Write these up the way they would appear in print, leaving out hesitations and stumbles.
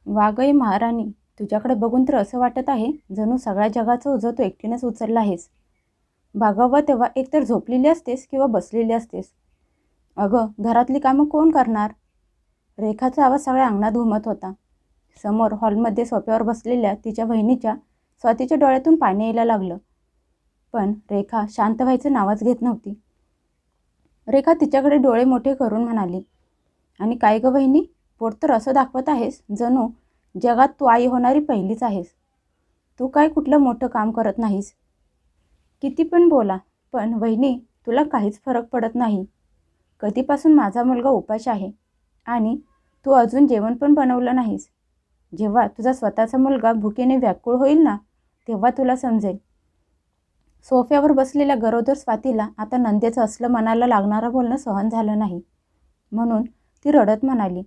वागई महाराणी, तुझ्याकडे बघून तर असं वाटत आहे जणू सगळ्या जगाचं ओझं तू एकटीनेच उचललं आहेस. भागावं तेव्हा एकतर झोपलेली असतेस किंवा बसलेली असतेस. अगं, घरातली कामं कोण करणार? रेखाचा आवाज सगळ्या अंगणात घुमत होता. समोर हॉलमध्ये सोफ्यावर बसलेल्या तिच्या बहिणीच्या स्वातीच्या डोळ्यातून पाणी यायला लागलं. पण रेखा शांत व्हायचं नावच घेत नव्हती. रेखा तिच्याकडे डोळे मोठे करून म्हणाली, आणि काय गं बहिणी, पोट तर असं दाखवत आहेस जणू जगात तू आई होणारी पहिलीच आहेस. तू काय कुठलं मोठं काम करत नाहीस. किती पण बोला, पण वहिनी, तुला काहीच फरक पडत नाही. कधीपासून माझा मुलगा उपाशी आहे आणि तू अजून जेवण पण बनवलं नाहीस. जेव्हा तुझा स्वतःचा मुलगा भुकेने व्याकुळ होईल ना, तेव्हा तुला समजेल. सोफ्यावर बसलेल्या गरोदर स्वातीला आता नंदेचं असलं मनाला लागणारं बोलणं सहन झालं नाही. म्हणून ती रडत म्हणाली,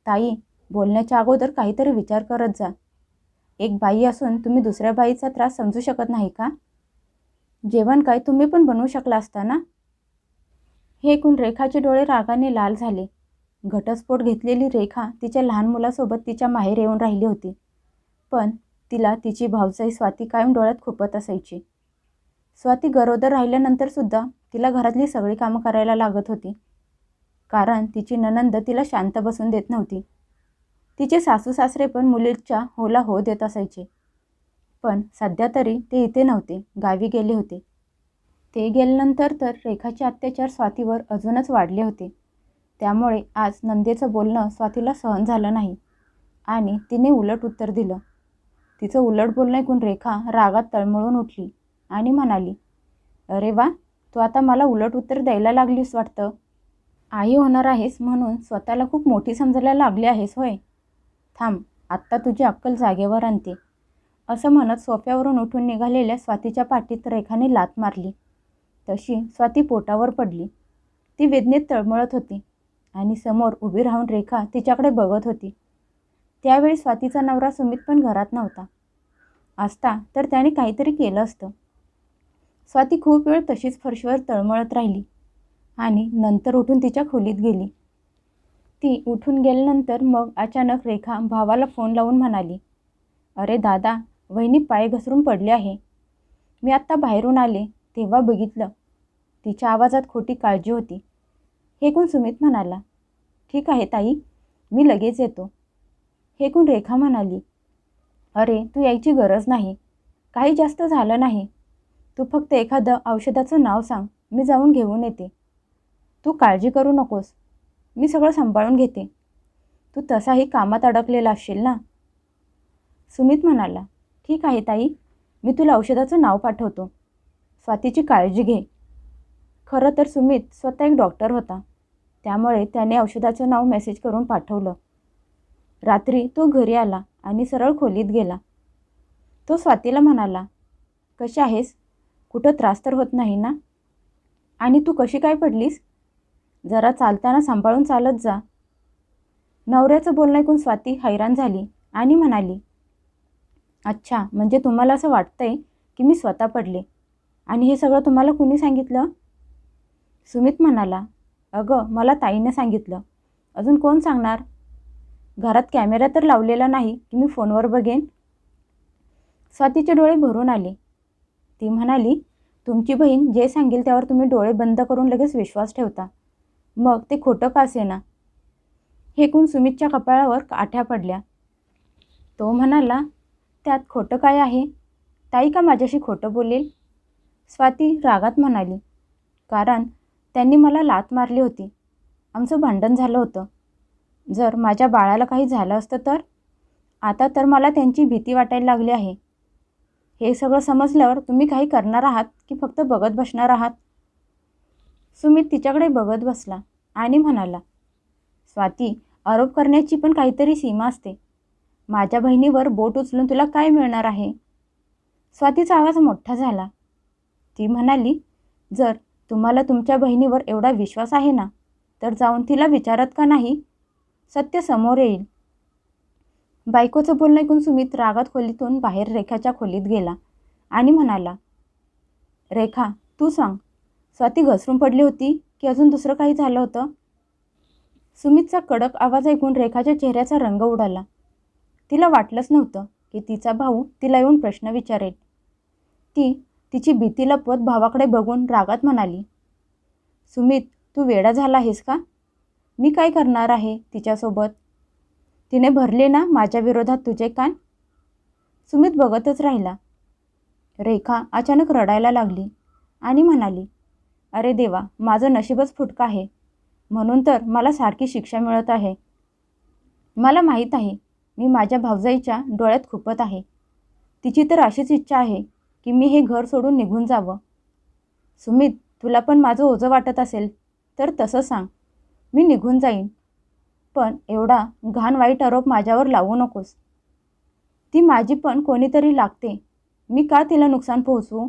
ताई, बोलण्याच्या अगोदर काहीतरी विचार करत जा. एक बाई असून तुम्ही दुसऱ्या बाईचा त्रास समजू शकत नाही का? जेवण काय तुम्ही पण बनवू शकला असता ना? हे ऐकून रेखाचे डोळे रागाने लाल झाले. घटस्फोट घेतलेली रेखा तिच्या लहान मुलासोबत तिच्या माहेर येऊन राहिली होती. पण तिला तिची भाऊजाई स्वाती कायम डोळ्यात खुपत असायची. स्वाती गरोदर राहिल्यानंतरसुद्धा तिला घरातली सगळी कामं करायला लागत होती. कारण तिची नणंद तिला शांत बसून देत नव्हती. तिचे सासू सासरे पण मुलीच्या होला हो देत असायचे. पण सध्या तरी ते इथे नव्हते, गावी गेले होते. ते गेल्यानंतर तर रेखाचे अत्याचार स्वातीवर अजूनच वाढले होते. त्यामुळे आज नंदेचं बोलणं स्वातीला सहन झालं नाही आणि तिने उलट उत्तर दिलं. तिचं उलट बोलणं ऐकून रेखा रागात तळमळून उठली आणि म्हणाली, अरे वा, तू आता मला उलट उत्तर द्यायला लागलीस वाटतं. आई होणार आहेस म्हणून स्वतःला खूप मोठी समजायला लागली आहेस होय. थांब, आत्ता तुझी अक्कल जागेवर आणते. असं म्हणत सोफ्यावरून उठून निघालेल्या स्वातीच्या पाठीत रेखाने लाथ मारली. तशी स्वाती पोटावर पडली. ती वेदनेत तळमळत होती आणि समोर उभी राहून रेखा तिच्याकडे बघत होती. त्यावेळी स्वातीचा नवरा सुमित पण घरात नव्हता. असता तर त्याने काहीतरी केलं असतं. स्वाती खूप वेळ तशीच फरशीवर तळमळत राहिली आणि नंतर उठून तिच्या खोलीत गेली. ती उठून गेल्यानंतर मग अचानक रेखा भावाला फोन लावून म्हणाली, अरे दादा, वहिनी पाय घसरून पडले आहे. मी आत्ता बाहेरून आले तेव्हा बघितलं. तिच्या आवाजात खोटी काळजी होती. हे ऐकून सुमित म्हणाला, ठीक आहे ताई, मी लगेच येतो. हे ऐकून रेखा म्हणाली, अरे तू यायची गरज नाही. काही जास्त झालं नाही. तू फक्त एखादं औषधाचं नाव सांग, मी जाऊन घेऊन येते. तू काळजी करू नकोस, मी सगळं सांभाळून घेते. तू तसाही कामात अडकलेला असशील ना. सुमित म्हणाला, ठीक आहे ताई, मी तुला औषधाचं नाव पाठवतो. स्वातीची काळजी घे. खरं तर सुमित स्वतः एक डॉक्टर होता. त्यामुळे त्याने औषधाचं नाव मेसेज करून पाठवलं. रात्री तो घरी आला आणि सरळ खोलीत गेला. तो स्वातीला म्हणाला, कशी आहेस? कुठं त्रास तर होत नाही ना? आणि तू कशी काय पडलीस? जरा चालताना सांभाळून चालत जा. नवऱ्याचं बोलणं ऐकून स्वाती हैराण झाली आणि म्हणाली, अच्छा, म्हणजे तुम्हाला असं वाटतंय की मी स्वतः पडले आणि हे सगळं तुम्हाला कुणी सांगितलं? सुमित म्हणाला, अगं, मला ताईने सांगितलं. अजून कोण सांगणार? घरात कॅमेरा तर लावलेला नाही की मी फोनवर बघेन. स्वातीचे डोळे भरून आले. ती म्हणाली, तुमची बहीण जे सांगेल त्यावर तुम्ही डोळे बंद करून लगेच विश्वास ठेवता. मग ते खोटं का असेना? हे ऐकून सुमितच्या कपाळावर काठ्या पडल्या. तो म्हणाला, त्यात खोटं काय आहे? ताई का माझ्याशी खोटं बोलेल? स्वाती रागात म्हणाली, कारण त्यांनी मला लाथ मारली होती. आमचं भांडण झालं होतं. जर माझ्या बाळाला काही झालं असतं तर? आता तर मला त्यांची भीती वाटायला लागली आहे. हे सगळं समजल्यावर तुम्ही काही करणार आहात की फक्त बघत बसणार आहात? सुमित तिच्याकडे बघत बसला आणि म्हणाला, स्वाती, आरोप करण्याची पण काहीतरी सीमा असते. माझ्या बहिणीवर बोट उचलून तुला काय मिळणार आहे? स्वातीचा आवाज मोठा झाला. ती म्हणाली, जर तुम्हाला तुमच्या बहिणीवर एवढा विश्वास आहे ना, तर जाऊन तिला विचारत का नाही? सत्य समोर येईल. बायकोचं बोलणं ऐकून सुमित रागात खोलीतून बाहेर रेखाच्या खोलीत गेला आणि म्हणाला, रेखा, तू सांग, स्वाती घसरून पडली होती की अजून दुसरं काही झालं होतं? सुमितचा कडक आवाज ऐकून रेखाच्या चेहऱ्याचा रंग उडाला. तिला वाटलंच नव्हतं की तिचा भाऊ तिला येऊन प्रश्न विचारेल. ती तिची भीती लपवत भावाकडे बघून रागात म्हणाली, सुमित, तू वेडा झाला आहेस का? मी काय करणार आहे तिच्यासोबत? तिने भरले ना माझ्या विरोधात तुझे कान? सुमित बघतच राहिला. रेखा अचानक रडायला लागली आणि म्हणाली, अरे देवा, माझं नशीबच फुटकं आहे. म्हणून तर मला सारखी शिक्षा मिळत आहे. मला माहीत आहे मी माझ्या भावजाईच्या डोळ्यात खुपत आहे. तिची तर अशीच इच्छा आहे की मी हे घर सोडून निघून जावं. सुमित, तुला पण माझं ओझं वाटत असेल तर तसं सांग, मी निघून जाईन. पण एवढा घाण वाईट आरोप माझ्यावर लावू नकोस. ती माझी पण कोणीतरी लागते. मी का तिला नुकसान पोहोचवू?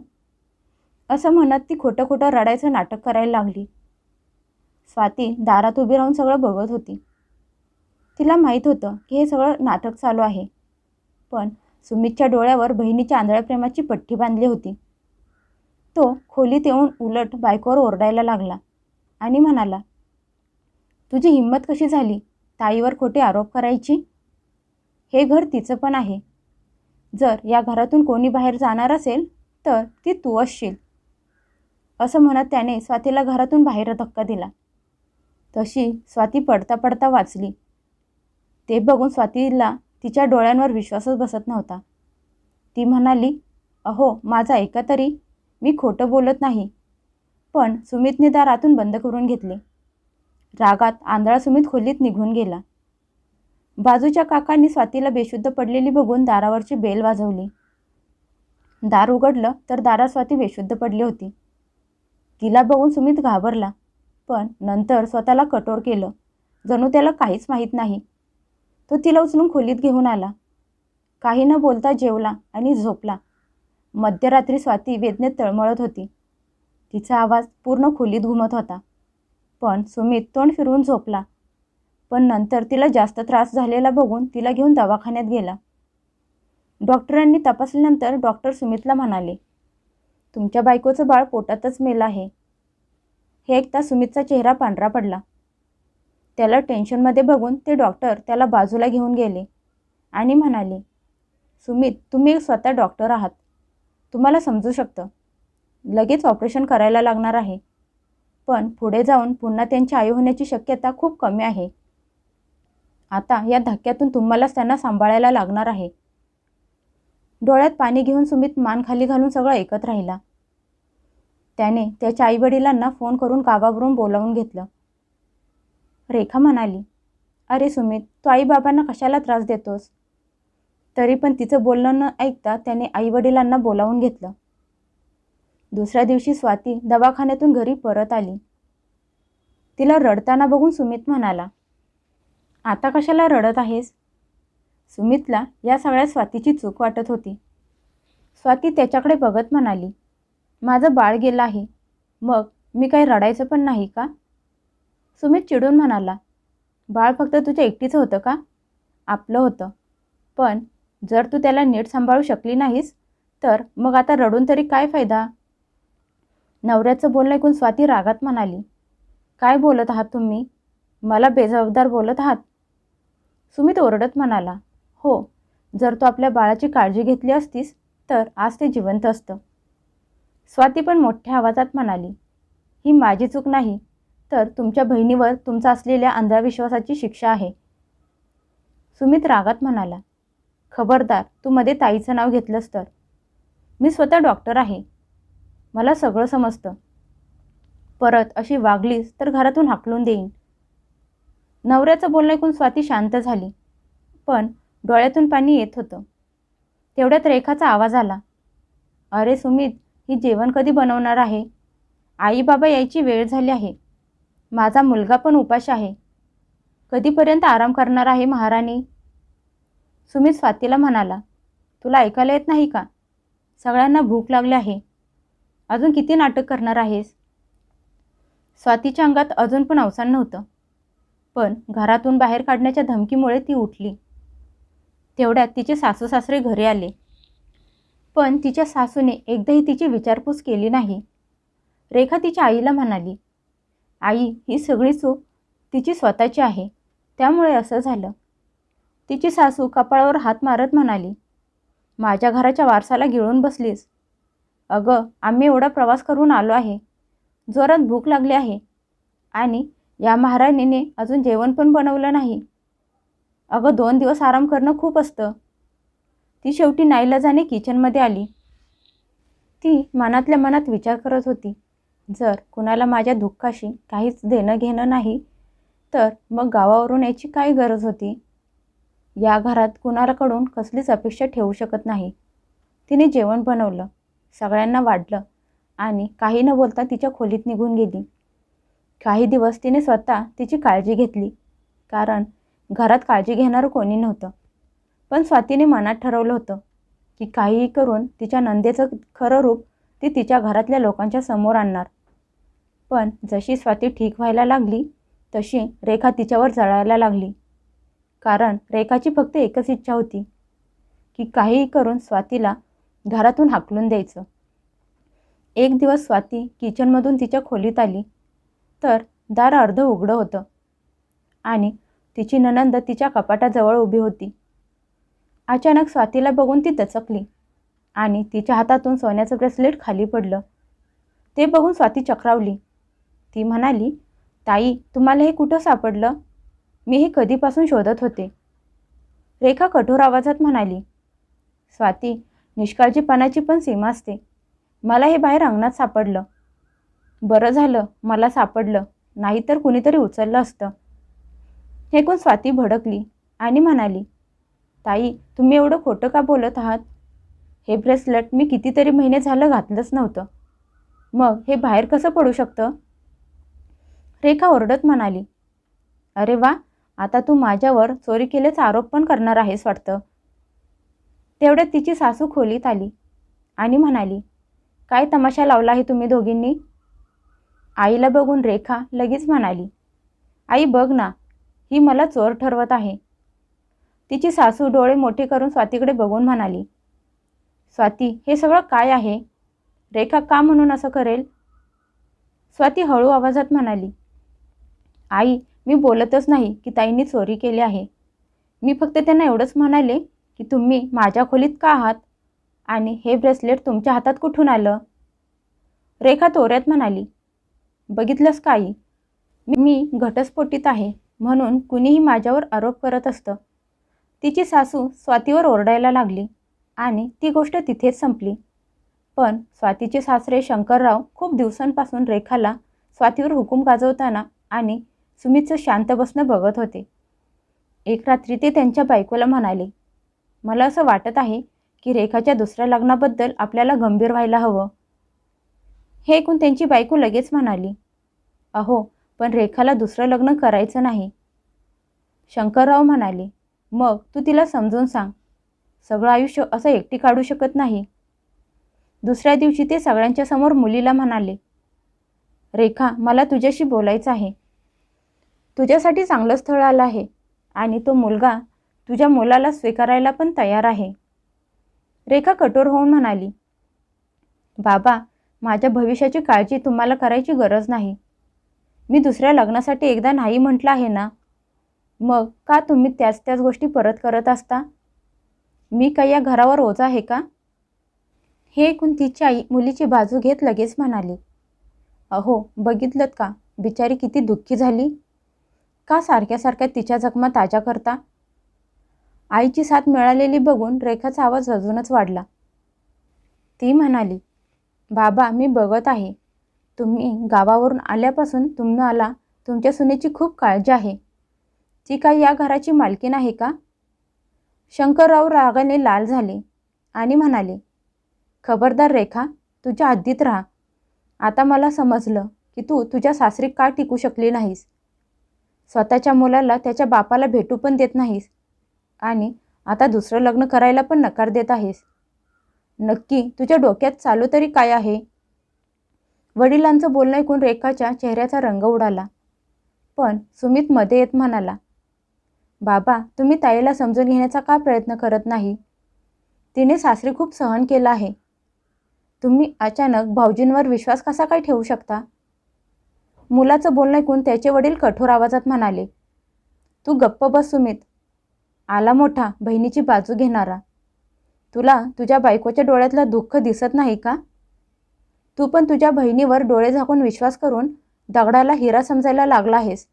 असं म्हणत ती खोटं खोटं रडायचं नाटक करायला लागली. स्वाती दारात उभी राहून सगळं बघत होती. तिला माहीत होतं की हे सगळं नाटक चालू आहे. पण सुमितच्या डोळ्यावर बहिणीच्या आंधळ्या प्रेमाची पट्टी बांधली होती. तो खोलीत येऊन उलट बायकोवर ओरडायला लागला आणि म्हणाला, तुझी हिंमत कशी झाली ताईवर खोटे आरोप करायची? हे घर तिचं पण आहे. जर या घरातून कोणी बाहेर जाणार असेल तर ती तू असशील. असं म्हणत त्याने स्वातीला घरातून बाहेर धक्का दिला. तशी स्वाती पडता पडता वाचली. ते बघून स्वातीला तिच्या डोळ्यांवर विश्वासच बसत नव्हता. ती म्हणाली, अहो माझा ऐका तरी, मी खोटं बोलत नाही. पण सुमितने दार आतून बंद करून घेतले. रागात आंधळा सुमित खोलीत निघून गेला. बाजूच्या काकांनी स्वातीला बेशुद्ध पडलेली बघून दारावरची बेल वाजवली. दार उघडलं तर दारात स्वाती बेशुद्ध पडली होती. तिला बघून सुमित घाबरला, पण नंतर स्वतःला कठोर केलं, जणू त्याला काहीच माहीत नाही. तो तिला उचलून खोलीत घेऊन आला. काही न बोलता जेवला आणि झोपला. मध्यरात्री स्वाती वेदनेत तळमळत होती. तिचा आवाज पूर्ण खोलीत घुमत होता. पण सुमित तोंड फिरवून झोपला. पण नंतर तिला जास्त त्रास झालेला बघून तिला घेऊन दवाखान्यात गेला. डॉक्टरांनी तपासल्यानंतर डॉक्टर सुमितला म्हणाले, तुमच्या बायकोचं बाळ पोटातच मेलं आहे. हे ऐकता सुमितचा चेहरा पांढरा पडला. त्याला टेन्शनमध्ये बघून ते डॉक्टर त्याला बाजूला घेऊन गेले आणि म्हणाले, सुमित, तुम्ही स्वतः डॉक्टर आहात. तुम्हाला समजू शकतं. लगेच ऑपरेशन करायला लागणार आहे. पण पुढे जाऊन पुन्हा त्यांची आई होण्याची शक्यता खूप कमी आहे. आता या धक्क्यातून तुम्हालाच त्यांना सांभाळायला लागणार आहे. डोळ्यात पाणी घेऊन सुमित मान खाली घालून सगळं ऐकत राहिला. त्याने त्याच्या आईवडिलांना फोन करून गावावरून बोलावून घेतलं. रेखा म्हणाली, अरे सुमित, तू आईबाबांना कशाला त्रास देतोस? तरी पण तिचं बोलणं न ऐकता त्याने आईवडिलांना बोलावून घेतलं. दुसऱ्या दिवशी स्वाती दवाखान्यातून घरी परत आली. तिला रडताना बघून सुमित म्हणाला, आता कशाला रडत आहेस? सुमितला या सगळ्या स्वातीची चूक वाटत होती. स्वाती त्याच्याकडे बघत म्हणाली, माझं बाळ गेलं आहे, मग मी काही रडायचं पण नाही का? सुमित चिडून म्हणाला, बाळ फक्त तुझ्या एकटीचं होतं का? आपलं होतं. पण जर तू त्याला नीट सांभाळू शकली नाहीस तर मग आता रडून तरी काय फायदा? नवऱ्याचं बोलणं ऐकून स्वाती रागात म्हणाली, काय बोलत आहात तुम्ही? मला बेजबाबदार बोलत आहात? सुमित ओरडत म्हणाला, हो, जर तू आपल्या बाळाची काळजी घेतली असतीस तर आज ते जिवंत असतं. स्वाती पण मोठ्या आवाजात म्हणाली, ही माझी चूक नाही तर तुमच्या बहिणीवर तुमचा असलेल्या अंधविश्वासाची शिक्षा आहे. सुमित रागात म्हणाला, खबरदार तू मध्ये ताईचं नाव घेतलंस तर. मी स्वतः डॉक्टर आहे. मला सगळं समजतं. परत अशी वागलीस तर घरातून हाकलून देईन. नवऱ्याचं बोलणं ऐकून स्वाती शांत झाली, पण डोळ्यातून पाणी येत होतं. तेवढ्यात रेखाचा आवाज आला, अरे सुमित, ही जेवण कधी बनवणार आहे? आई बाबा यायची वेळ झाली आहे. माझा मुलगा पण उपाशी आहे. कधीपर्यंत आराम करणार आहे महाराणी? सुमित स्वातीला म्हणाला, तुला ऐकायला येत नाही का? सगळ्यांना भूक लागली आहे. अजून किती नाटक करणार आहेस? स्वातीच्या अंगात अजून पण अवसान नव्हतं. पण घरातून बाहेर काढण्याच्या धमकीमुळे ती उठली. तेवढ्यात तिचे सासू सासरे घरी आले. पण तिच्या सासूने एकदाही तिची विचारपूस केली नाही. रेखा तिच्या आईला म्हणाली, आई, ही सगळी चूक तिची स्वतःची आहे, त्यामुळे असं झालं. तिची सासू कपाळावर हात मारत म्हणाली, माझ्या घराच्या वारसाला गिळून बसलीस. अगं, आम्ही एवढा प्रवास करून आलो आहे, जोरात भूक लागली आहे आणि या महाराणीने अजून जेवण पण बनवलं नाही. अगं, 2 दिवस आराम करणं खूप असतं. ती शेवटी नाईलाजाने किचनमध्ये आली. ती मनातल्या मनात विचार करत होती, जर कुणाला माझ्या दुःखाशी काहीच देणं घेणं नाही तर मग गावावरून याची काय गरज होती. या घरात कुणाकडून कसलीच अपेक्षा ठेवू शकत नाही. तिने जेवण बनवलं, सगळ्यांना वाढलं आणि काही न बोलता तिच्या खोलीत निघून गेली. काही दिवस तिने स्वतः तिची काळजी घेतली, कारण घरात काळजी घेणारं कोणी नव्हतं. पण स्वातीने मनात ठरवलं होतं की काहीही करून तिच्या नंदेचं खरं रूप ती तिच्या घरातल्या लोकांच्या समोर आणणार. पण जशी स्वाती ठीक व्हायला लागली तशी रेखा तिच्यावर जळायला लागली, कारण रेखाची फक्त एकच इच्छा होती की काहीही करून स्वातीला घरातून हाकलून द्यायचं. एक दिवस स्वाती किचनमधून तिच्या खोलीत आली तर दार अर्ध उघडं होतं आणि तिची नणंद तिच्या कपाटाजवळ उभी होती. अचानक स्वातीला बघून ती दचकली आणि तिच्या हातातून सोन्याचं ब्रेसलेट खाली पडलं. ते बघून स्वाती चक्रावली. ती म्हणाली, ताई, तुम्हाला हे कुठं सापडलं? मी हे कधीपासून शोधत होते. रेखा कठोर आवाजात म्हणाली, स्वाती, निष्काळजीपणाची पण सीमा असते. मला हे बाहेर अंगणात सापडलं. बरं झालं मला सापडलं, नाहीतर कुणीतरी उचललं असतं. हे ऐकून स्वाती भडकली आणि म्हणाली, ताई, तुम्ही एवढं खोटं का बोलत आहात? हे ब्रेसलेट मी कितीतरी महिने झालं घातलंच नव्हतं. मग हे बाहेर कसं पडू शकतं? रेखा ओरडत म्हणाली, अरे वा, आता तू माझ्यावर चोरी केल्याचा आरोप पण करणार आहेस वाटतं. तेवढ्यात तिची सासू खोलीत आली आणि म्हणाली, काय तमाशा लावला आहे तुम्ही दोघींनी? आईला बघून रेखा लगेच म्हणाली, आई बघ ना, ही मला चोर ठरवत आहे. तिची सासू डोळे मोठे करून स्वातीकडे बघून म्हणाली, स्वाती, हे सगळं काय आहे? रेखा का म्हणून असं करेल? स्वाती हळू आवाजात म्हणाली, आई, मी बोलतच नाही की ताईंनी चोरी केली आहे. मी फक्त त्यांना एवढंच म्हणाले की तुम्ही माझ्या खोलीत का आहात आणि हे ब्रेसलेट तुमच्या हातात कुठून आलं? रेखा तोऱ्यात म्हणाली, बघितलंस का आई, मी घटस्फोटीत आहे म्हणून कुणीही माझ्यावर आरोप करत असतं. तिची सासू स्वातीवर ओरडायला लागली आणि ती गोष्ट तिथेच संपली. पण स्वातीचे सासरे शंकरराव खूप दिवसांपासून रेखाला स्वातीवर हुकूम गाजवताना आणि सुमितचं शांत बसणं बघत होते. एक रात्री ते त्यांच्या बायकोला म्हणाले, मला असं वाटत आहे की रेखाच्या दुसऱ्या लग्नाबद्दल आपल्याला गंभीर व्हायला हवं. हे ऐकून त्यांची बायको लगेच म्हणाली, अहो, पण रेखाला दुसरं लग्न करायचं नाही. शंकरराव म्हणाले, मग तू तिला समजून सांग. सगळं आयुष्य असं एकटी काढू शकत नाही. दुसऱ्या दिवशी ते सगळ्यांच्या समोर मुलीला म्हणाले, रेखा, मला तुझ्याशी बोलायचं आहे. तुझ्यासाठी चांगलं स्थळ आलं आहे आणि तो मुलगा तुझ्या मुलाला स्वीकारायला पण तयार आहे. रेखा कठोर होऊन म्हणाली, बाबा, माझ्या भविष्याची काळजी तुम्हाला करायची गरज नाही. मी दुसऱ्या लग्नासाठी एकदा नाही म्हटलं आहे ना, मग का तुम्ही त्याच गोष्टी परत करत असता? मी काही या घरावर ओझा आहे का? हे ऐकून तिची आई मुलीची बाजू घेत लगेच म्हणाली, अहो, बघितलं का, बिचारी किती दुःखी झाली. का सारख्या सारख्या तिच्या जखमा ताज्या करता? आईची साथ मिळालेली बघून रेखाचा आवाज अजूनच वाढला. ती म्हणाली, बाबा, मी बघत आहे. तुम्ही गावावरून आल्यापासून तुम्हाला तुमच्या सुनेची खूप काळजी आहे. ती काही या घराची मालकीण आहे का? शंकरराव रागाने लाल झाले आणि म्हणाले, खबरदार रेखा, तुझ्या हद्दीत राहा. आता मला समजलं की तू तुझ्या सासरी का टिकू शकली नाहीस. स्वतःच्या मुलाला त्याच्या बापाला भेटू पण देत नाहीस आणि आता दुसरं लग्न करायला पण नकार देत आहेस. नक्की तुझ्या डोक्यात चालू तरी काय आहे? वडिलांचं बोलणं ऐकून रेखाच्या चेहऱ्याचा रंग उडाला. पण सुमित मध्ये येत म्हणाला, बाबा, तुम्ही ताईला समजून घेण्याचा का प्रयत्न करत नाही? तिने सासरी खूप सहन केलं आहे. तुम्ही अचानक भाऊजींवर विश्वास कसा काय ठेवू शकता? मुलाचं बोलणं ऐकून त्याचे वडील कठोर आवाजात म्हणाले, तू गप्प बस सुमित. आला मोठा बहिणीची बाजू घेणारा. तुला तुझ्या बायकोच्या डोळ्यातलं दुःख दिसत नाही का? तू पण तुझ्या बहिणीवर डोळे झाकून विश्वास करून दगडाला हिरा समजायला लागला आहेस.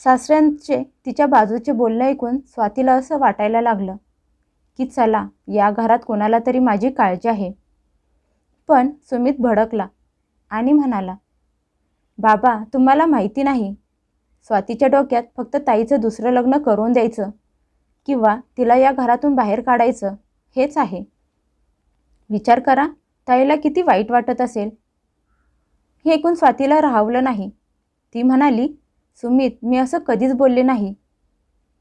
सासऱ्यांचे तिच्या बाजूचे बोलणे ऐकून स्वातीला असं वाटायला लागलं की चला, या घरात कोणाला तरी माझी काळजी आहे. पण सुमित भडकला आणि म्हणाला, बाबा तुम्हाला माहिती नाही, स्वातीच्या डोक्यात फक्त ताईचं दुसरं लग्न करून द्यायचं किंवा तिला या घरातून बाहेर काढायचं हेच आहे. विचार करा, ताईला किती वाईट वाटत असेल. हे ऐकून स्वातीला राहवलं नाही. ती म्हणाली, सुमित मी असं कधीच बोलले नाही.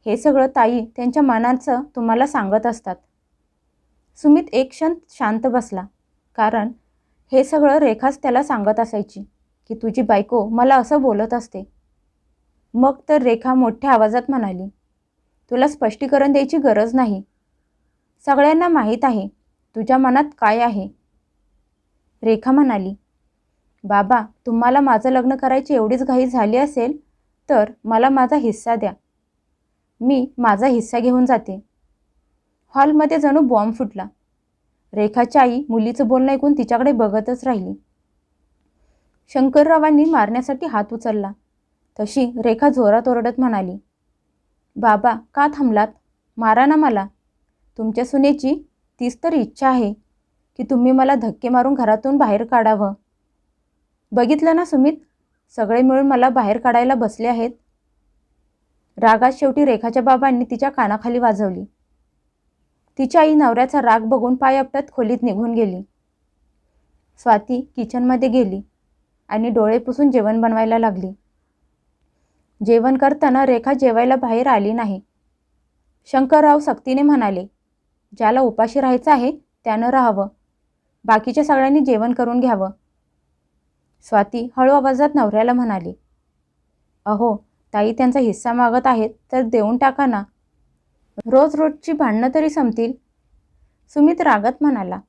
हे सगळं ताई त्यांच्या मनाचं तुम्हाला सांगत असतात. सुमित एक क्षण शांत बसला, कारण हे सगळं रेखाच त्याला सांगत असायची की तुझी बायको मला असं बोलत असते. मग तर रेखा मोठ्या आवाजात म्हणाली, तुला स्पष्टीकरण द्यायची गरज नाही. सगळ्यांना माहीत आहे तुझ्या मनात काय आहे. रेखा म्हणाली, बाबा तुम्हाला माझं लग्न करायची एवढीच घाई झाली असेल तर मला माझा हिस्सा द्या. मी माझा हिस्सा घेऊन जाते. हॉलमध्ये जणू बॉम्ब फुटला. रेखाची आई मुलीचं बोलणं ऐकून तिच्याकडे बघतच राहिली. शंकररावांनी मारण्यासाठी हात उचलला तशी रेखा जोरात ओरडत म्हणाली, बाबा का थांबलात? मारा ना मला. तुमच्या सुनेची तीच तर इच्छा आहे की तुम्ही मला धक्के मारून घरातून बाहेर काढावं. बघितलं ना सुमित, सगळे मिळून मला बाहेर काढायला बसले आहेत. रागात शेवटी रेखाच्या बाबांनी तिच्या कानाखाली वाजवली. तिच्या आई नवऱ्याचा राग बघून पाय आपटत खोलीत निघून गेली. स्वाती किचनमध्ये गेली आणि डोळे पुसून जेवण बनवायला लागली. जेवण करताना रेखा जेवायला बाहेर आली नाही. शंकरराव सक्तीने म्हणाले, ज्याला उपाशी राहायचं आहे त्यानं राहावं, बाकीच्या सगळ्यांनी जेवण करून घ्यावं. स्वाती हळू आवाजात नवऱ्याला म्हणाली, अहो ताई त्यांचा हिस्सा मागत आहेत तर देऊन टाका ना. रोज रोजची भांडणं तरी संपतील. सुमित रागात म्हणाला,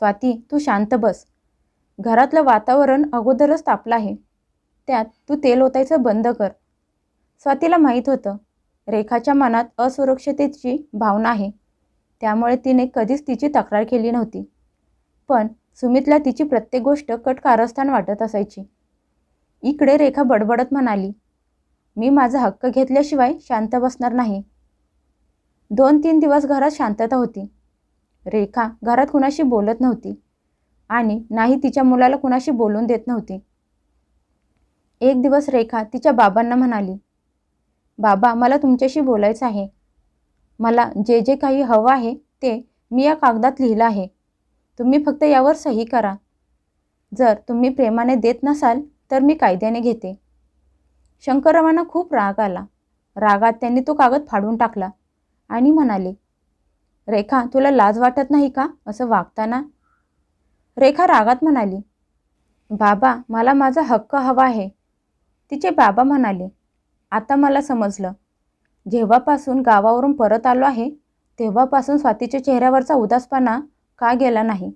स्वाती तू शांत बस. घरातलं वातावरण अगोदरच तापलं आहे, त्यात तू तेल ओतायचं बंद कर. स्वातीला माहीत होतं रेखाच्या मनात असुरक्षिततेची भावना आहे, त्यामुळे तिने कधीच तिची तक्रार केली नव्हती. पण सुमितला तिची प्रत्येक गोष्ट कट कारस्थान वाटत असायची. इकडे रेखा बडबडत म्हणाली, मी माझा हक्क घेतल्याशिवाय शांत बसणार नाही. 2-3 दिवस घरात शांतता होती. रेखा घरात कुणाशी बोलत नव्हती आणि नाही तिच्या मुलाला कुणाशी बोलून देत नव्हती. एक दिवस रेखा तिच्या बाबांना म्हणाली, बाबा मला तुमच्याशी बोलायचं आहे. मला जे जे काही हवं आहे ते मी या कागदात लिहिलं आहे. तुम्ही फक्त यावर सही करा. जर तुम्ही प्रेमाने देत नसाल तर मी कायद्याने घेते. शंकररावांना खूप राग आला. रागात त्यांनी तो कागद फाडून टाकला आणि म्हणाले, रेखा तुला लाज वाटत नाही का असं वागताना? रेखा रागात म्हणाली, बाबा मला माझा हक्क हवा आहे. तिचे बाबा म्हणाले, आता मला समजलं. जेव्हापासून गावावरून परत आलो आहे तेव्हापासून स्वातीच्या चेहऱ्यावरचा उदासपणा का गेला नाही.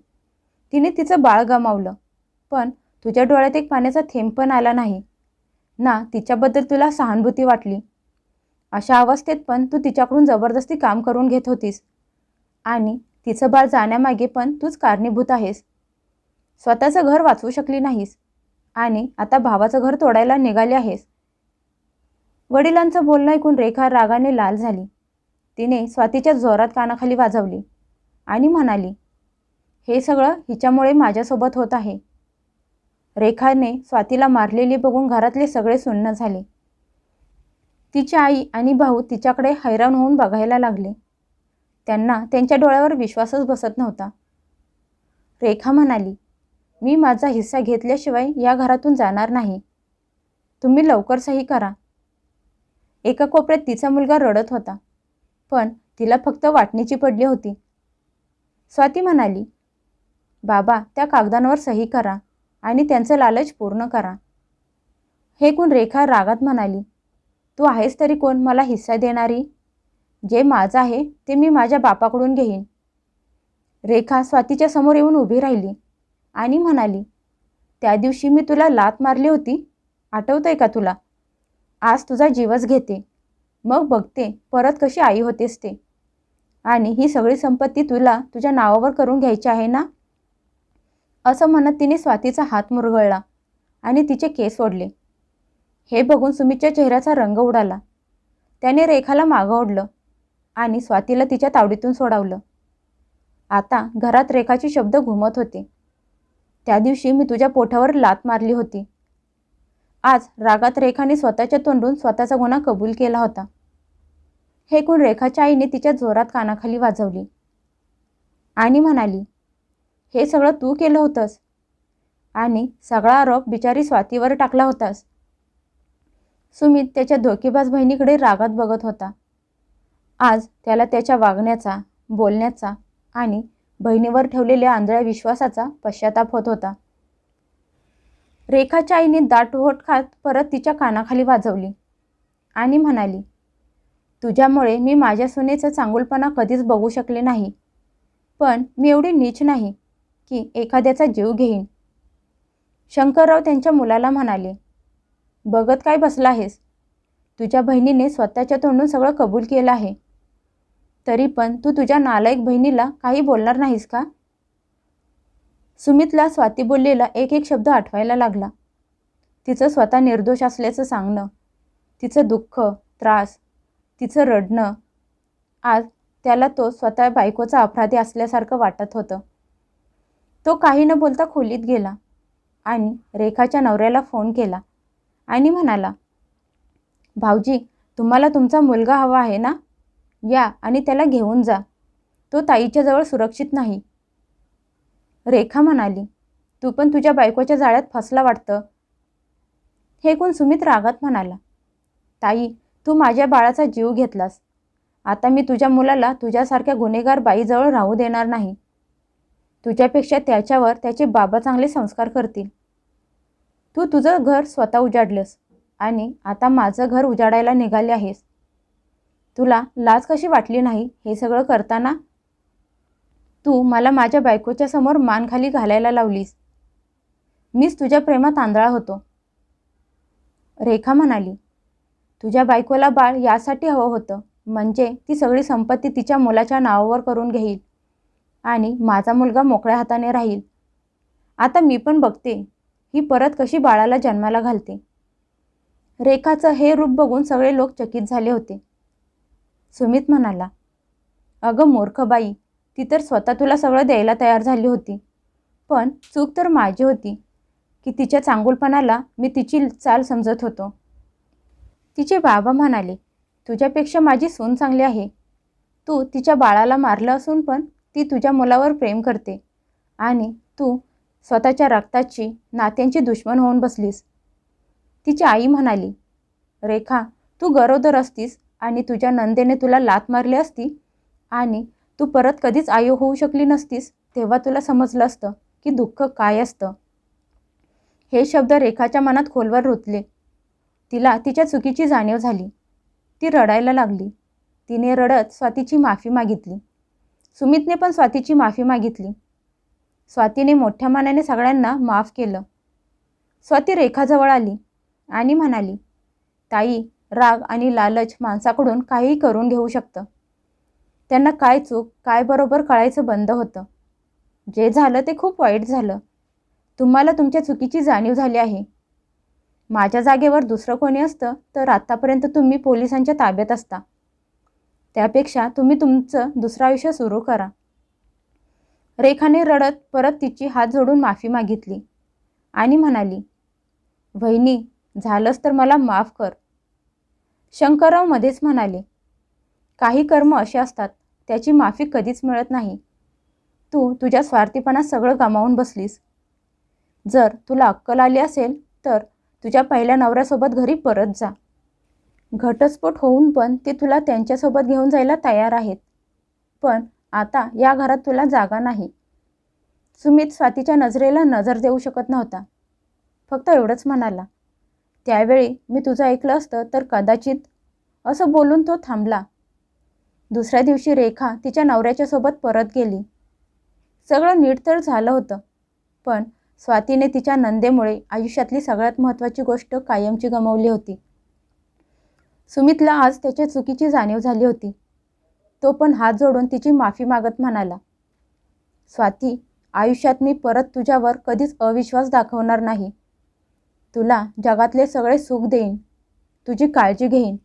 तिने तिचं बाळ गमावलं, पण तुझ्या डोळ्यात एक पाण्याचा थेंब पण आला नाही ना. तिच्याबद्दल तुला सहानुभूती वाटली. अशा अवस्थेत पण तू तिच्याकडून जबरदस्ती काम करून घेत होतीस आणि तिचं बाळ जाण्यामागे पण तूच कारणीभूत आहेस. स्वतःचं घर वाचवू शकली नाहीस आणि आता भावाचं घर तोडायला निघाली आहेस. वडिलांचं बोलणं ऐकून रेखा रागाने लाल झाली. तिने स्वातीच्या जोरात कानाखाली वाजवली आणि म्हणाली, हे सगळं हिच्यामुळे माझ्यासोबत होत आहे. रेखाने स्वातीला मारलेली बघून घरातले सगळे सुन्न झाले. तिची आई आणि भाऊ तिच्याकडे हैराण होऊन बघायला लागले. त्यांना त्यांच्या डोळ्यावर विश्वासच बसत नव्हता. रेखा म्हणाली, मी माझा हिस्सा घेतल्याशिवाय या घरातून जाणार नाही. तुम्ही लवकर सही करा. एका कोपऱ्यात तिचा मुलगा रडत होता, पण तिला फक्त वाटणीची पडली होती. स्वाती म्हणाली, बाबा त्या कागदांवर सही करा आणि त्यांचं लालच पूर्ण करा. हे ऐकून रेखा रागात म्हणाली, तू आहेस तरी कोण मला हिस्सा देणारी? जे माझं आहे ते मी माझ्या बापाकडून घेईन. रेखा स्वातीच्या समोर येऊन उभी राहिली आणि म्हणाली, त्या दिवशी मी तुला लाथ मारली होती, आठवतंय का तुला? आज तुझा जीवच घेते. मग बघते परत कशी आई होतेस ते. आणि ही सगळी संपत्ती तुला तुझ्या नावावर करून घ्यायची आहे ना? असं म्हणत तिने स्वातीचा हात मुरगळला आणि तिचे केस ओढले. हे बघून सुमितच्या चेहऱ्याचा रंग उडाला. त्याने रेखाला मागं ओढलं आणि स्वातीला तिच्या तावडीतून सोडवलं. आता घरात रेखाचे शब्द घुमत होते. त्या दिवशी मी तुझ्या पोटावर लाथ मारली होती. आज रागात रेखाने स्वतःच्या तोंडून स्वतःचा गुन्हा कबूल केला होता. हे ऐकून रेखाच्या आईने तिच्या जोरात कानाखाली वाजवली आणि म्हणाली, हे सगळं तू केलं होतंस आणि सगळा आरोप बिचारी स्वातीवर टाकला होतास. सुमित त्याच्या धोकेबाज बहिणीकडे रागात बघत होता. आज त्याला त्याच्या वागण्याचा, बोलण्याचा आणि बहिणीवर ठेवलेल्या आंधळ्या विश्वासाचा पश्चाताप होत होता. रेखाच्या आईने दाट ओठ खात परत तिच्या कानाखाली वाजवली आणि म्हणाली, तुझ्यामुळे मी माझ्या सुनेचा चांगुलपणा कधीच बघू शकले नाही. पण मी एवढी नीच नाही की एखाद्याचा जीव घेईन. शंकरराव त्यांच्या मुलाला म्हणाले, बघत काय बसला आहेस? तुझ्या बहिणीने स्वतःच्या तोंडून सगळं कबूल केलं आहे. तरी पण तू तुझ्या नालायक बहिणीला काही बोलणार नाहीस का? सुमितला स्वाती बोललेला एक एक शब्द आठवायला लागला. तिचं स्वतः निर्दोष असल्याचं सांगणं, तिचं दुःख, त्रास, तिचं रडणं. आज त्याला तो स्वतः बायकोचा अपराधी असल्यासारखं वाटत होतं. तो काही न बोलता खोलीत गेला आणि रेखाच्या नवऱ्याला फोन केला आणि म्हणाला, भाऊजी, तुम्हाला तुमचा मुलगा हवा आहे ना? या आणि त्याला घेऊन जा. तो ताईच्या जवळ सुरक्षित नाही. रेखा म्हणाली, तू पण तुझ्या बायकोच्या जाळ्यात फसला वाटतं. हे ऐकून सुमित रागात म्हणाला, ताई, तू माझ्या बाळाचा जीव घेतलास. आता मी तुझ्या मुलाला तुझ्यासारख्या गुन्हेगार बाईजवळ राहू देणार नाही. तुझ्यापेक्षा त्याच्यावर त्याचे बाबा चांगले संस्कार करतील. तू तुझं घर स्वतः उजाडलंस आणि आता माझं घर उजाडायला निघाले आहेस. तुला लाज कशी वाटली नाही हे सगळं करताना? तू मला माझ्या बायकोच्या समोर मान खाली घालायला लावलीस. मीच तुझ्या प्रेमात आंधळा होतो. रेखा म्हणाली, तुझ्या बायकोला बाळ यासाठी हवं होतं म्हणजे ती सगळी संपत्ती तिच्या मुलाच्या नावावर करून घेईल आणि माझा मुलगा मोकळ्या हाताने राहील. आता मी पण बघते ही परत कशी बाळाला जन्माला घालते. रेखाचं हे रूप बघून सगळे लोक चकित झाले होते. सुमित म्हणाला, अगं मूर्ख बाई, ती तर स्वतः तुला सगळं द्यायला तयार झाली होती. पण चूक तर माझी होती की तिच्या चांगुलपणाला मी तिची चाल समजत होतो. तिचे बाबा म्हणाले, तुझ्यापेक्षा माझी सून चांगली आहे. तू तिच्या बाळाला मारलं असून पण ती तुझ्या मुलावर प्रेम करते आणि तू स्वतःच्या रक्ताची, नात्यांची दुश्मन होऊन बसलीस. तिची आई म्हणाली, रेखा, तू गरोदर असतीस आणि तुझ्या नंदेने तुला लाथ मारली असती आणि तू परत कधीच आई होऊ शकली नसतीस, तेव्हा तुला समजलं असतं की दुःख काय असतं. हे शब्द रेखाच्या मनात खोलवर रुतले. तिला तिच्या चुकीची जाणीव झाली. ती रडायला लागली. तिने रडत स्वातीची माफी मागितली. सुमितने पण स्वातीची माफी मागितली. स्वातीने मोठ्या मनाने सगळ्यांना माफ केलं. स्वाती रेखाजवळ आली आणि म्हणाली, ताई, राग आणि लालच माणसाकडून काहीही करून घेऊ शकतं. त्यांना काय चूक, काय बरोबर कळायचं बंद होतं. जे झालं ते खूप वाईट झालं. तुम्हाला तुमच्या चुकीची जाणीव झाली आहे. माझ्या जागेवर दुसरं कोणी असतं तर आतापर्यंत तुम्ही पोलिसांच्या ताब्यात असता. त्यापेक्षा तुम्ही तुमचं दुसरं आयुष्य सुरू करा. रेखाने रडत परत तिची हात जोडून माफी मागितली आणि म्हणाली, वहिनी, झालंच तर मला माफ कर. शंकरराव मध्येच म्हणाले, काही कर्म असे असतात त्याची माफी कधीच मिळत नाही. तू तुझ्या स्वार्थीपणात सगळं गमावून बसलीस. जर तुला अक्कल आली असेल तर तुझ्या पहिल्या नवऱ्यासोबत घरी परत जा. घटस्फोट होऊन पण ते तुला त्यांच्यासोबत घेऊन जायला तयार आहेत. पण आता या घरात तुला जागा नाही. सुमित स्वातीच्या नजरेला नजर देऊ शकत नव्हता. फक्त एवढंच म्हणाला, त्यावेळी मी तुझं ऐकलं असतं तर कदाचित. असं बोलून तो थांबला. दुसऱ्या दिवशी रेखा तिच्या नवऱ्याच्या सोबत परत गेली. सगळं नीट तर झालं होतं, पण स्वातीने तिच्या नंदेमुळे आयुष्यातली सगळ्यात महत्त्वाची गोष्ट कायमची गमावली होती. सुमितला आज त्याच्या चुकीची जाणीव झाली होती. तो पण हात जोडून तिची माफी मागत म्हणाला, स्वाती, आयुष्यात मी परत तुझ्यावर कधीच अविश्वास दाखवणार नाही. तुला जगातले सगळे सुख देईन, तुझी काळजी घेईन